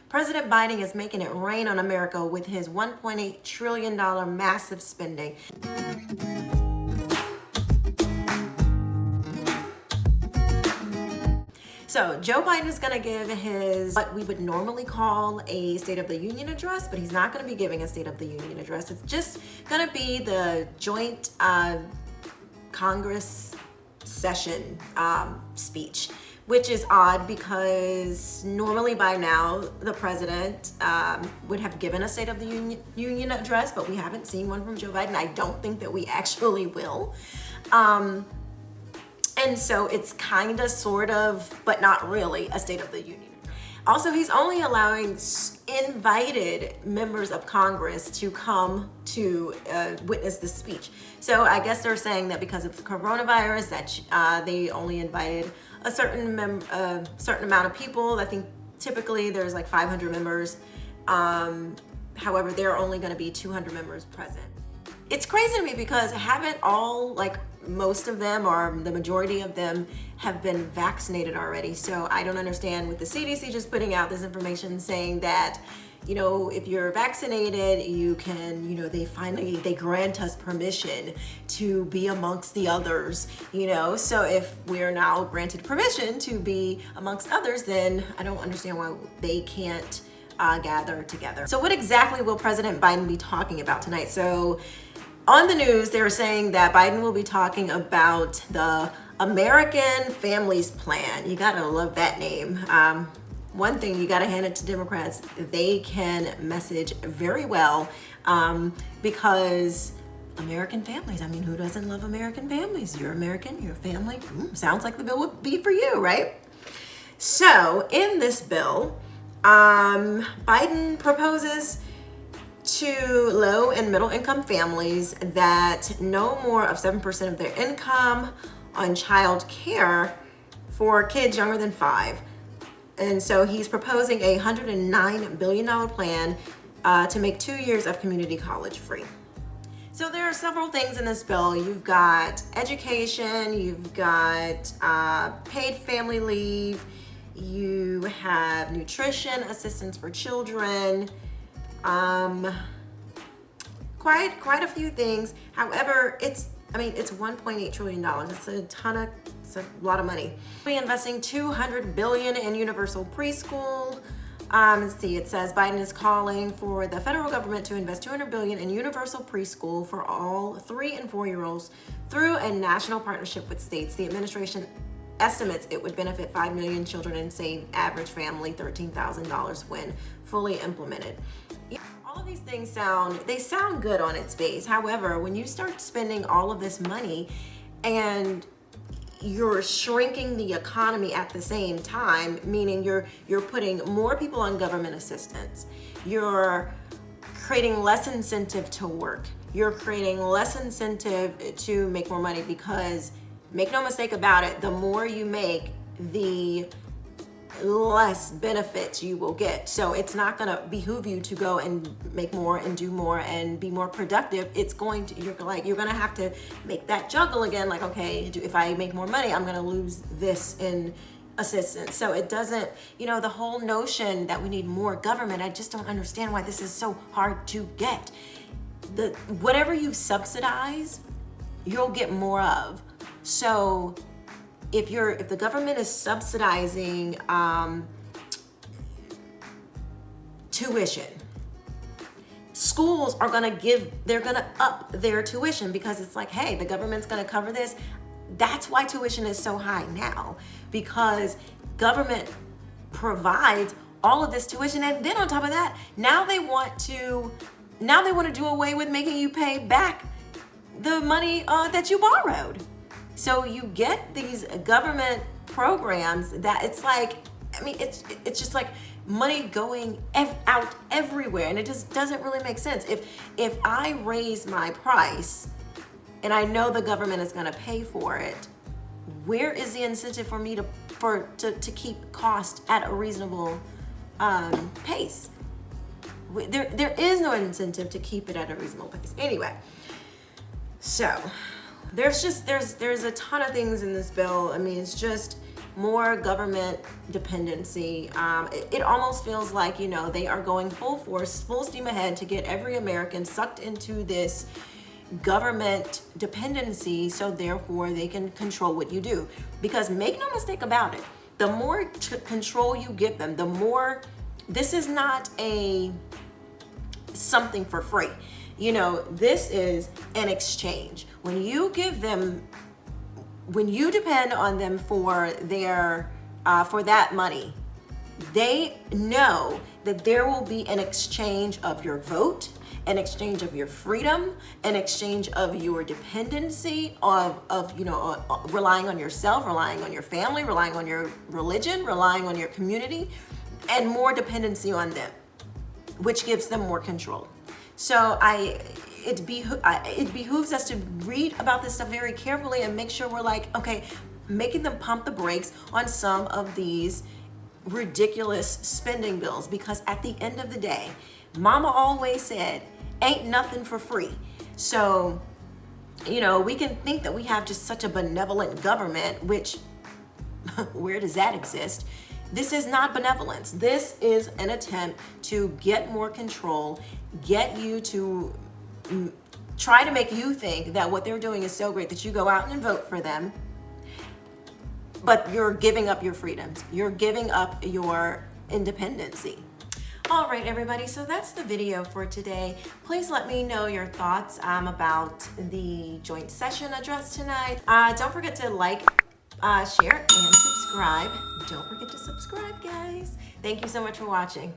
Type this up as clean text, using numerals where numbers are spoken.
President Biden is making it rain on America with his $1.8 trillion massive spending. So Joe Biden is going to give his, what we would normally call a State of the Union address, but he's not going to be giving a State of the Union address. It's just going to be the joint Congress session speech, which is odd because normally by now the president would have given a State of the Union address, but we haven't seen one from Joe Biden. I don't think that we actually will. And so it's kind of, sort of, but not really a State of the Union. Also, he's only allowing invited members of Congress to come to witness the speech. So I guess they're saying that because of the coronavirus, that they only invited a certain amount of people. I think typically there's like 500 members. However, there are only going to be 200 members present. It's crazy to me because haven't all, like most of them or the majority of them, have been vaccinated already? So I don't understand with the CDC just putting out this information saying that, you know, if you're vaccinated, you can, you know, they grant us permission to be amongst the others, you know. So if we're now granted permission to be amongst others, then I don't understand why they can't gather together. So what exactly will President Biden be talking about tonight? So on the news, they're saying that Biden will be talking about the American Families Plan. You gotta love that name. One thing you gotta hand it to Democrats, they can message very well because American families, I mean, who doesn't love American families? You're American, you're a family. Sounds like the bill would be for you, right? So in this bill, Biden proposes to low and middle income families that no more of 7% of their income on child care for kids younger than 5. And so he's proposing a $109 billion plan to make 2 years of community college free. So there are several things in this bill. You've got education, you've got paid family leave, you have nutrition assistance for children, quite a few things. However, it's $1.8 trillion. It's a lot of money. We're investing $200 billion in universal preschool. Let's see, it says Biden is calling for the federal government to invest $200 billion in universal preschool for all 3 and 4-year-olds through a national partnership with states. The administration estimates it would benefit 5 million children and save average family $13,000 when fully implemented. All of these things sound good on its face. However, when you start spending all of this money and you're shrinking the economy at the same time, meaning you're putting more people on government assistance, you're creating less incentive to work, you're creating less incentive to make more money, because make no mistake about it, the more you make, the less benefits you will get. So it's not going to behoove you to go and make more and do more and be more productive. It's going to, you're going to have to make that juggle again. Like, okay, if I make more money, I'm going to lose this in assistance. So it doesn't, the whole notion that we need more government, I just don't understand why this is so hard to get. Whatever you subsidize, you'll get more of. So if the government is subsidizing tuition, schools are they're gonna up their tuition, because it's like, hey, the government's gonna cover this. That's why tuition is so high now, because government provides all of this tuition. And then on top of that, now they want to do away with making you pay back the money that you borrowed. So you get these government programs that it's like, it's just like money going out everywhere, and it just doesn't really make sense. If I raise my price and I know the government is going to pay for it, where is the incentive for me to keep cost at a reasonable pace? There is no incentive to keep it at a reasonable pace. Anyway, so there's a ton of things in this bill. It's just, more government dependency. It almost feels like, you know, they are going full force, full steam ahead to get every American sucked into this government dependency, so therefore they can control what you do. Because make no mistake about it, the more control you give them, the more, this is not a something for free. You know, this is an exchange. When you give them, when you depend on them for their for that money, they know that there will be an exchange of your vote, an exchange of your freedom, an exchange of your dependency, of you know, relying on yourself, relying on your family, relying on your religion, relying on your community, and more dependency on them, which gives them more control. So it behooves us to read about this stuff very carefully and make sure we're like, okay, making them pump the brakes on some of these ridiculous spending bills, because at the end of the day, mama always said, ain't nothing for free. So, you know, we can think that we have just such a benevolent government, which where does that exist? This is not benevolence. This is an attempt to get more control, get you to try to make you think that what they're doing is so great that you go out and vote for them, but you're giving up your freedoms. You're giving up your independency. All right, everybody, so that's the video for today. Please let me know your thoughts about the joint session address tonight. Don't forget to like, share, and subscribe. Don't forget to subscribe, guys. Thank you so much for watching.